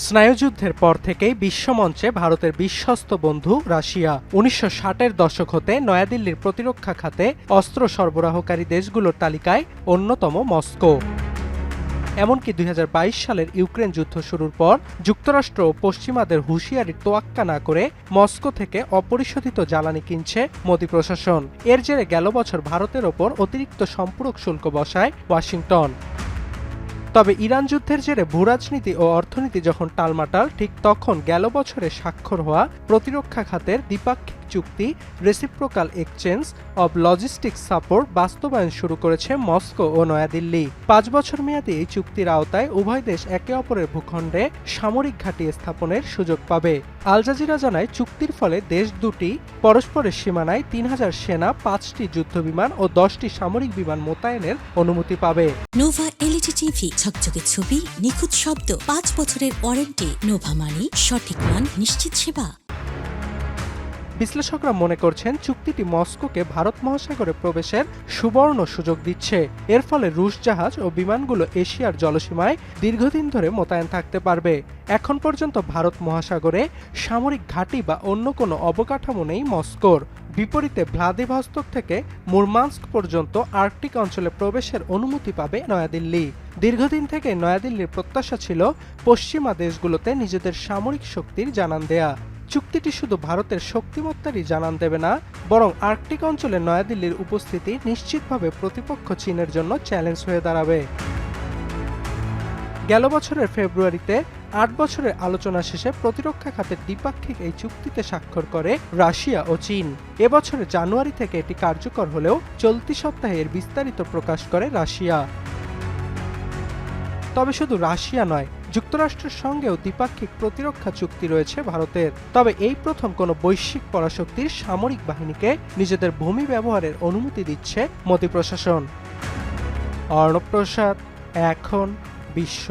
স্নায়ুযুদ্ধের পর থেকেই বিশ্বমঞ্চে ভারতের বিশ্বস্ত বন্ধু রাশিয়া। ১৯৬০-এর দশক হতে নয়াদিল্লির প্রতিরক্ষা খাতে অস্ত্র সরবরাহকারী দেশগুলোর তালিকায় অন্যতম মস্কো। এমনকি ২০২২ সালের ইউক্রেন যুদ্ধ শুরুর পর যুক্তরাষ্ট্র ও পশ্চিমাদের হুঁশিয়ারির তোয়াক্কা না করে মস্কো থেকে অপরিশোধিত জ্বালানি কিনছে মোদি প্রশাসন। এর জেরে গেল বছর ভারতের ওপর অতিরিক্ত সম্পূরক শুল্ক বসায় ওয়াশিংটন। তবে ইরান যুদ্ধের জেরে ভূরাজনীতি ও অর্থনীতি যখন টালমাটাল, ঠিক তখন গেল বছরে স্বাক্ষর হওয়া প্রতিরক্ষা খাতের দ্বিপাক্ষিক চুক্তি reciprocal exchange of logistics support বাস্তবায়ন শুরু করেছে মস্কো ও নয়াদিল্লি। ৫ বছর মেয়াদী এই চুক্তির আওতায় উভয় দেশ একে অপরের ভূখণ্ডে সামরিক ঘাঁটি স্থাপনের সুযোগ পাবে। আল জাজিরা জানায়, চুক্তির ফলে দেশ দুটি পরস্পরের সীমানায় ৩,০০০ সেনা, ৫টি যুদ্ধবিমান ও 10টি সামরিক বিমান মোতায়েনের অনুমতি পাবে। নোভা এলইডি টিভি, ঝকঝকে ছবি, নিখুঁত শব্দ, 5 বছরের ওয়ারেন্টি। নোভা মানি সঠিক মান, নিশ্চিত সেবা। বিশ্লেষকরা মনে করছেন, চুক্তিটি মস্কোকে ভারত মহাসাগরে প্রবেশের সুবর্ণ সুযোগ দিচ্ছে। এর ফলে রুশ জাহাজ ও বিমানগুলো এশিয়ার জলসীমায় দীর্ঘদিন ধরে মোতায়েন থাকতে পারবে। এখন পর্যন্ত ভারত মহাসাগরে সামরিক ঘাঁটি বা অন্য কোনো অবকাঠামো নেই মস্কোর। বিপরীতে ভ্লাদিভস্তক থেকে মুরমানস্ক পর্যন্ত আর্কটিক অঞ্চলে প্রবেশের অনুমতি পাবে নয়াদিল্লি। দীর্ঘদিন থেকে নয়াদিল্লির প্রত্যাশা ছিল পশ্চিমা দেশগুলোতে নিজেদের সামরিক শক্তির জানান দেয়া। চুক্তিটি শুধু ভারতের শক্তিমত্তারই জানান দেবে না, বরং আর্কটিক অঞ্চলে নয়াদিল্লির উপস্থিতি নিশ্চিতভাবে প্রতিপক্ষ চীনের জন্য চ্যালেঞ্জ হয়ে দাঁড়াবে। গেল বছরের ফেব্রুয়ারিতে ৮ বছরের আলোচনা শেষে প্রতিরক্ষা খাতের দ্বিপাক্ষিক এই চুক্তিতে স্বাক্ষর করে রাশিয়া ও চীন। এবছরের জানুয়ারি থেকে এটি কার্যকর হলেও চলতি সপ্তাহে এর বিস্তারিত প্রকাশ করে রাশিয়া। তবে শুধু রাশিয়া নয়, যুক্তরাষ্ট্রের সঙ্গেও দ্বিপাক্ষিক প্রতিরক্ষা চুক্তি রয়েছে ভারতের। তবে এই প্রথম কোনো বৈশ্বিক পরাশক্তির সামরিক বাহিনীকে নিজেদের ভূমি ব্যবহারের অনুমতি দিচ্ছে মোদি প্রশাসন। অর্ণব প্রসাদ, এখন বিশ্ব।